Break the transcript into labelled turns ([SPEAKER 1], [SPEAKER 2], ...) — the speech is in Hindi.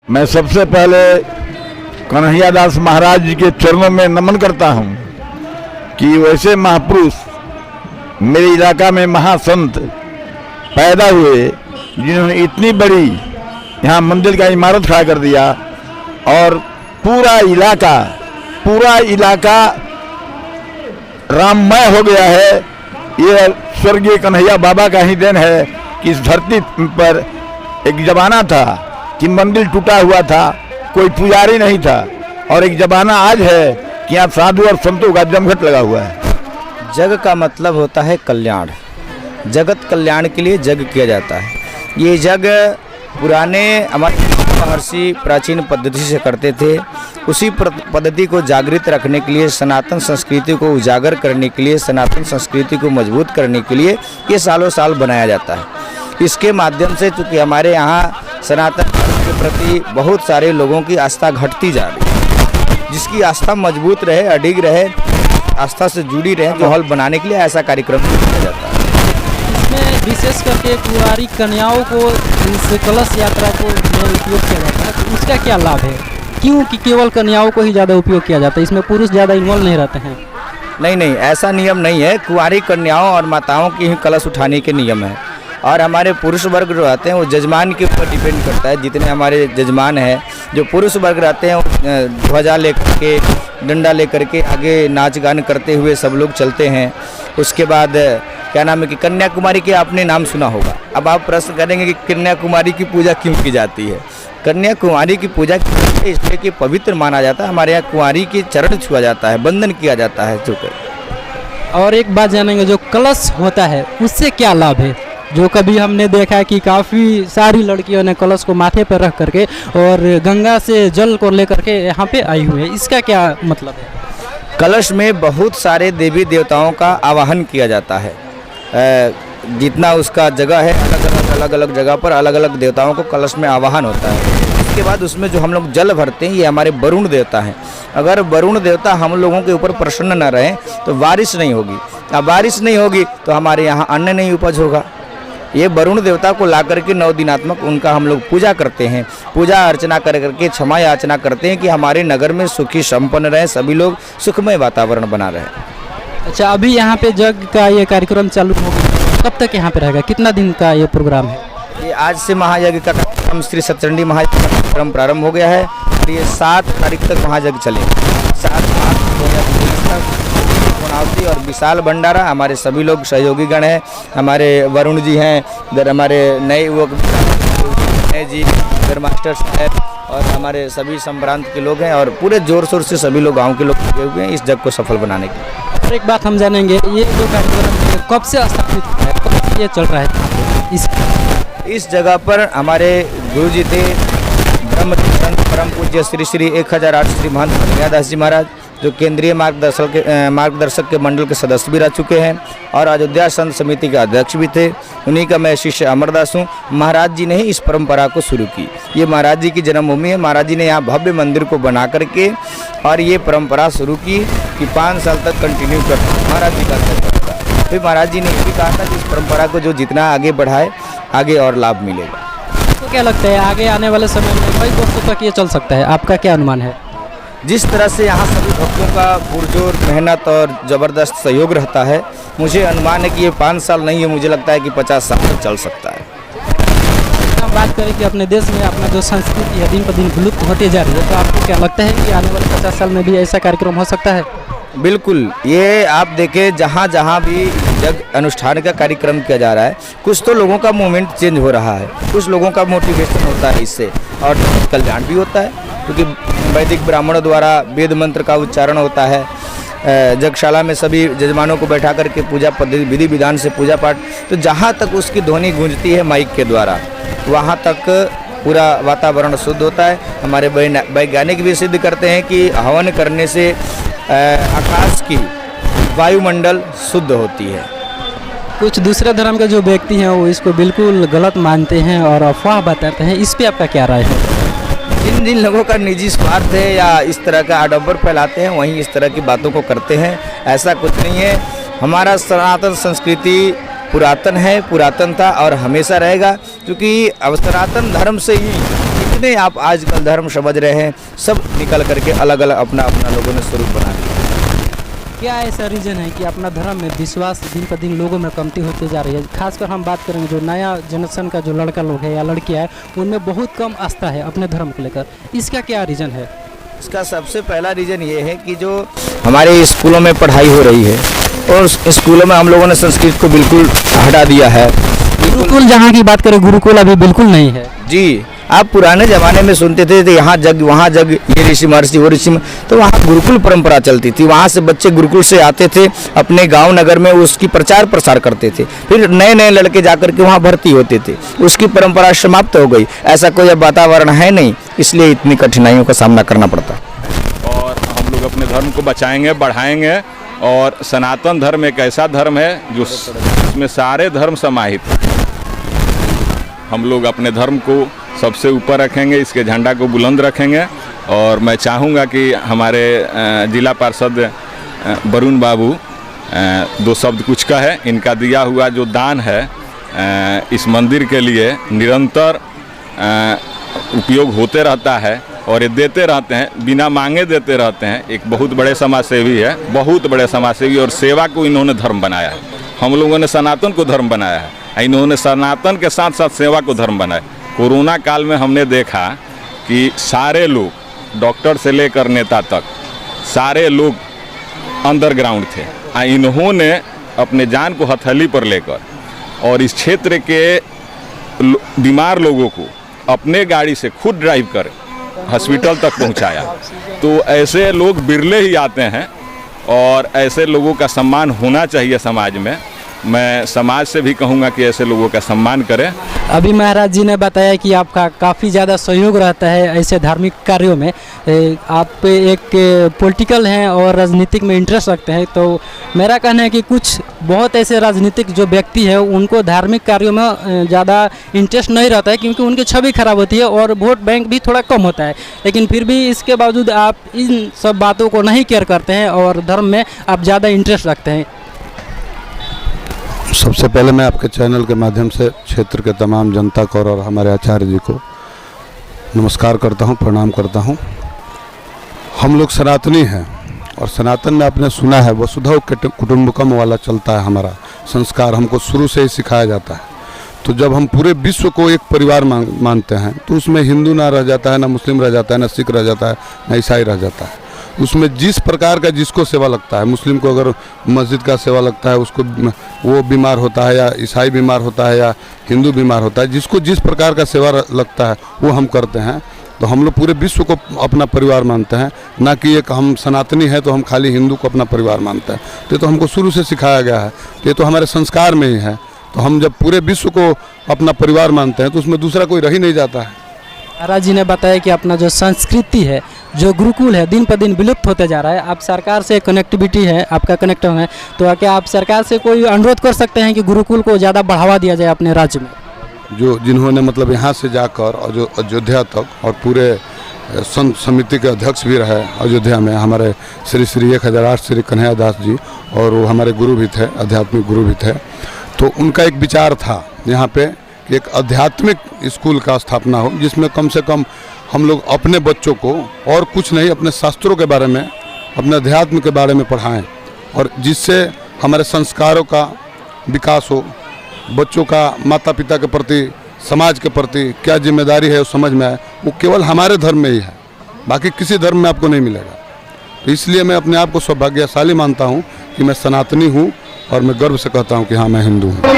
[SPEAKER 1] मैं सबसे पहले कन्हैया दास महाराज जी के चरणों में नमन करता हूँ कि वैसे महापुरुष मेरे इलाका में महासंत पैदा हुए जिन्होंने इतनी बड़ी यहाँ मंदिर का इमारत खड़ा कर दिया और पूरा इलाका राममय हो गया है। ये स्वर्गीय कन्हैया बाबा का ही देन है कि इस धरती पर एक जमाना था कि मंदिर टूटा हुआ था, कोई पुजारी नहीं था, और एक जमाना आज है कि यहाँ साधु और संतों का जमघट लगा हुआ है।
[SPEAKER 2] जग का मतलब होता है कल्याण। जगत कल्याण के लिए जग किया जाता है। ये जग पुराने हमारे महर्षि प्राचीन पद्धति से करते थे। उसी पद्धति को जागृत रखने के लिए, सनातन संस्कृति को उजागर करने के लिए, सनातन संस्कृति को मजबूत करने के लिए ये सालों साल बनाया जाता है। इसके माध्यम से चूँकि हमारे यहाँ सनातन धर्म के प्रति बहुत सारे लोगों की आस्था घटती जा रही है, जिसकी आस्था मजबूत रहे, अडिग रहे, आस्था से जुड़ी रहे, माहौल बनाने के लिए ऐसा कार्यक्रम किया जाता है।
[SPEAKER 3] इसमें विशेष करके कुंवारी कन्याओं को इस कलश यात्रा को में उपयोग किया जाता है, तो उसका क्या लाभ है? क्यों कि केवल कन्याओं को ही ज़्यादा उपयोग किया जाता है, इसमें पुरुष ज़्यादा इन्वॉल्व नहीं रहते हैं?
[SPEAKER 2] नहीं, ऐसा नियम नहीं है। कुंवारी कन्याओं और माताओं की ही कलश उठाने के नियम है। और हमारे पुरुष वर्ग जो रहते हैं वो जजमान के ऊपर डिपेंड करता है। जितने हमारे जजमान हैं, जो पुरुष वर्ग रहते हैं, वो ध्वजा लेकर के, डंडा लेकर के आगे नाच गान करते हुए सब लोग चलते हैं। उसके बाद क्या नाम है कि कन्याकुमारी के आपने नाम सुना होगा। अब आप प्रश्न करेंगे कि कन्याकुमारी की पूजा क्यों की जाती है? कन्याकुमारी की पूजा इसलिए कि पवित्र माना जाता है। हमारे यहाँ कुंवारी के चरण छुआ जाता है, बंधन किया जाता है।
[SPEAKER 3] और एक बात जानेंगे, जो कलश होता है उससे क्या लाभ है? जो कभी हमने देखा है कि काफ़ी सारी लड़कियों ने कलश को माथे पर रख करके और गंगा से जल को लेकर के यहाँ पे आई हुई है, इसका क्या मतलब है?
[SPEAKER 2] कलश में बहुत सारे देवी देवताओं का आवाहन किया जाता है। जितना उसका जगह है, अलग अलग जगह पर अलग अलग देवताओं को कलश में आवाहन होता है। उसके बाद उसमें जो हम लोग जल भरते हैं, ये हमारे वरुण देवता हैं। अगर वरुण देवता हम लोगों के ऊपर प्रसन्न न रहें तो बारिश नहीं होगी। अब बारिश नहीं होगी तो हमारे यहाँ अन्न नहीं उपज होगा। ये वरुण देवता को ला करके 9 दिनात्मक उनका हम लोग पूजा करते हैं। पूजा अर्चना कर करके क्षमा याचना करते हैं कि हमारे नगर में सुखी संपन्न रहे, सभी लोग सुखमय वातावरण बना रहे।
[SPEAKER 3] अच्छा, अभी यहाँ पे जग का ये कार्यक्रम चालू हो गया, कब तक यहाँ पे रहेगा? कितना दिन का ये प्रोग्राम है?
[SPEAKER 2] ये आज से महायज्ञ का कार्यक्रम श्री सतचंडी महायज्ञ का कार्यक्रम प्रारंभ हो गया है और ये 7 तारीख तक महायज्ञ चलेगा। 7 मार्च 2023 तक पूर्णावती और विशाल भंडारा। हमारे सभी लोग सहयोगी गण हैं। हमारे वरुण जी हैं, इधर हमारे नए युवक जी, इधर मास्टर साहब और हमारे सभी संभ्रांत के लोग हैं और पूरे जोर शोर से सभी लोग गांव के लोग लगे हुए हैं इस जग को सफल बनाने के लिए।
[SPEAKER 3] और एक बात हम जानेंगे, ये जो कार्यक्रम कब से स्थापित है, कब से ये चल रहा है?
[SPEAKER 2] इस जगह पर हमारे गुरु जी थे ब्रह्म संत परम पूज्य श्री श्री 1008 श्री महंत कन्हैया दास जी महाराज, जो केंद्रीय मार्गदर्शक के मंडल के सदस्य भी रह चुके हैं और अयोध्या संत समिति के अध्यक्ष भी थे। उन्हीं का मैं शिष्य अमरदास हूँ। महाराज जी ने ही इस परंपरा को शुरू की। ये महाराज जी की जन्मभूमि है। महाराज जी ने यहाँ भव्य मंदिर को बना करके और ये परंपरा शुरू की कि 5 साल तक कंटिन्यू करना महाराज जी का। फिर महाराज जी ने ये भी कहा था कि इस परंपरा को जो जितना आगे बढ़ाए, आगे और लाभ मिलेगा।
[SPEAKER 3] तो क्या लगता है आगे आने वाले समय में कई वर्षों तक ये चल सकता है? आपका क्या अनुमान है?
[SPEAKER 2] जिस तरह से यहाँ सभी भक्तों का पुरजोर मेहनत और ज़बरदस्त सहयोग रहता है, मुझे अनुमान है कि ये 5 साल नहीं है, मुझे लगता है कि 50 साल तक चल सकता है।
[SPEAKER 3] हम बात करें कि अपने देश में अपना जो संस्कृति है दिन पर दिन विलुप्त होते जा रही है, तो आपको क्या लगता है कि आने वाले 50 साल में भी ऐसा कार्यक्रम हो सकता है?
[SPEAKER 2] बिल्कुल। ये आप देखें, जहाँ जहाँ भी जग अनुष्ठान का कार्यक्रम किया जा रहा है, कुछ तो लोगों का मूवमेंट चेंज हो रहा है, कुछ लोगों का मोटिवेशन होता है इससे और कल्याण भी होता है, क्योंकि वैदिक ब्राह्मणों द्वारा वेद मंत्र का उच्चारण होता है। जगशाला में सभी जजमानों को बैठा करके पूजा पद्धति विधि विधान से पूजा पाठ, तो जहाँ तक उसकी ध्वनि गूंजती है माइक के द्वारा, वहाँ तक पूरा वातावरण शुद्ध होता है। हमारे वैज्ञानिक भी सिद्ध करते हैं कि हवन करने से आकाश की वायुमंडल शुद्ध होती है।
[SPEAKER 3] कुछ दूसरे धर्म के जो व्यक्ति हैं वो इसको बिल्कुल गलत मानते हैं और अफवाह बताते हैं, इस पे आपका क्या राय है?
[SPEAKER 2] जिन लोगों का निजी स्वार्थ है या इस तरह का आडंबर फैलाते हैं, वहीं इस तरह की बातों को करते हैं। ऐसा कुछ नहीं है। हमारा सनातन संस्कृति पुरातन है, पुरातन था और हमेशा रहेगा, क्योंकि अब सनातन धर्म से ही जितने आप आजकल धर्म समझ रहे हैं सब निकल करके अलग अलग अपना अपना लोगों ने स्वरूप बना लिया।
[SPEAKER 3] क्या ऐसा रीज़न है कि अपना धर्म में विश्वास दिन पर दिन लोगों में कमती होती जा रही है? खासकर हम बात करेंगे जो नया जनरेशन का जो लड़का लोग है या लड़कियाँ है, उनमें बहुत कम आस्था है अपने धर्म को लेकर। इसका क्या रीज़न है?
[SPEAKER 2] इसका सबसे पहला रीज़न ये है कि जो हमारे स्कूलों में पढ़ाई हो रही है और स्कूलों में हम लोगों ने संस्कृत को बिल्कुल हटा दिया है।
[SPEAKER 3] गुरुकुल जहाँ की बात करें, गुरुकुल अभी बिल्कुल नहीं है
[SPEAKER 2] जी। आप पुराने ज़माने में सुनते थे तो यहाँ जग वहाँ जग, ये ऋषि महर्षि वो ऋषि, तो वहाँ गुरुकुल परंपरा चलती थी। वहाँ से बच्चे गुरुकुल से आते थे, अपने गांव नगर में उसकी प्रचार प्रसार करते थे, फिर नए नए लड़के जाकर के वहाँ भर्ती होते थे। उसकी परंपरा समाप्त हो गई। ऐसा कोई अब वातावरण है नहीं, इसलिए इतनी कठिनाइयों का सामना करना पड़ता।
[SPEAKER 4] और हम लोग अपने धर्म को बचाएंगे, बढ़ाएंगे। और सनातन धर्म एक ऐसा धर्म है जो इसमें सारे धर्म समाहित हैं। हम लोग अपने धर्म को सबसे ऊपर रखेंगे, इसके झंडा को बुलंद रखेंगे। और मैं चाहूँगा कि हमारे जिला पार्षद वरुण बाबू दो शब्द कुछ कहे। इनका दिया हुआ जो दान है इस मंदिर के लिए निरंतर उपयोग होते रहता है और ये देते रहते हैं, बिना मांगे देते रहते हैं। एक बहुत बड़े समाज सेवी है, बहुत बड़े समाज सेवी, और सेवा को इन्होंने धर्म बनाया है। हम लोगों ने सनातन को धर्म बनाया है, इन्होंने सनातन के साथ साथ सेवा को धर्म बनाया। कोरोना काल में हमने देखा कि सारे लोग, डॉक्टर से लेकर नेता तक, सारे लोग अंडरग्राउंड थे। इन्होंने अपने जान को हथेली पर लेकर और इस क्षेत्र के बीमार लोगों को अपने गाड़ी से खुद ड्राइव कर हॉस्पिटल तक पहुंचाया। तो ऐसे लोग बिरले ही आते हैं और ऐसे लोगों का सम्मान होना चाहिए समाज में। मैं समाज से भी कहूँगा कि ऐसे लोगों का सम्मान करें।
[SPEAKER 3] अभी महाराज जी ने बताया कि आपका काफ़ी ज़्यादा सहयोग रहता है ऐसे धार्मिक कार्यों में। आप एक पॉलिटिकल हैं और राजनीतिक में इंटरेस्ट रखते हैं, तो मेरा कहना है कि कुछ बहुत ऐसे राजनीतिक जो व्यक्ति है उनको धार्मिक कार्यों में ज़्यादा इंटरेस्ट नहीं रहता है, क्योंकि उनकी छवि खराब होती है और वोट बैंक भी थोड़ा कम होता है। लेकिन फिर भी इसके बावजूद आप इन सब बातों को नहीं केयर करते हैं और धर्म में आप ज़्यादा इंटरेस्ट रखते हैं।
[SPEAKER 5] सबसे पहले मैं आपके चैनल के माध्यम से क्षेत्र के तमाम जनता को और हमारे आचार्य जी को नमस्कार करता हूं, प्रणाम करता हूं। हम लोग सनातनी हैं और सनातन में आपने सुना है वसुधैव कुटुंबकम वाला चलता है हमारा संस्कार, हमको शुरू से ही सिखाया जाता है। तो जब हम पूरे विश्व को एक परिवार मानते हैं तो उसमें हिंदू ना रह जाता है, ना मुस्लिम रह जाता है, ना सिख रह जाता है, ना ईसाई रह जाता है। उसमें जिस प्रकार का जिसको सेवा लगता है, मुस्लिम को अगर मस्जिद का सेवा लगता है, उसको वो बीमार होता है, या ईसाई बीमार होता है, या हिंदू बीमार होता है, जिसको जिस प्रकार का सेवा लगता है वो हम करते हैं। तो हम लोग पूरे विश्व को अपना परिवार मानते हैं, ना कि एक हम सनातनी है तो हम खाली हिंदू को अपना परिवार मानते हैं। तो ये तो हमको शुरू से सिखाया गया है, ये तो हमारे संस्कार में ही है। तो हम जब पूरे विश्व को अपना परिवार मानते हैं तो उसमें दूसरा कोई रह ही नहीं जाता है।
[SPEAKER 3] महाराज जी ने बताया कि अपना जो संस्कृति है, जो गुरुकुल है, दिन पर दिन विलुप्त होते जा रहा है। आप सरकार से कनेक्टिविटी है, आपका कनेक्शन है, तो क्या आप सरकार से कोई अनुरोध कर सकते हैं कि गुरुकुल को ज़्यादा बढ़ावा दिया जाए अपने राज्य में?
[SPEAKER 5] जो जिन्होंने मतलब यहाँ से जाकर और जो अयोध्या तक और पूरे संत समिति के अध्यक्ष भी रहे अयोध्या में, हमारे श्री श्री 1008 श्री कन्हैया दास जी, और वो हमारे गुरु भी थे, आध्यात्मिक गुरु भी थे। तो उनका एक विचार था यहाँ पे कि एक आध्यात्मिक स्कूल का स्थापना हो, जिसमें कम से कम हम लोग अपने बच्चों को और कुछ नहीं, अपने शास्त्रों के बारे में, अपने अध्यात्म के बारे में पढ़ाएं, और जिससे हमारे संस्कारों का विकास हो, बच्चों का माता पिता के प्रति, समाज के प्रति क्या जिम्मेदारी है वो समझ में आए। वो केवल हमारे धर्म में ही है, बाकी किसी धर्म में आपको नहीं मिलेगा। तो इसलिए मैं अपने आप को सौभाग्यशाली मानता हूँ कि मैं सनातनी हूँ, और मैं गर्व से कहता हूँ कि हाँ मैं हिंदू हूँ।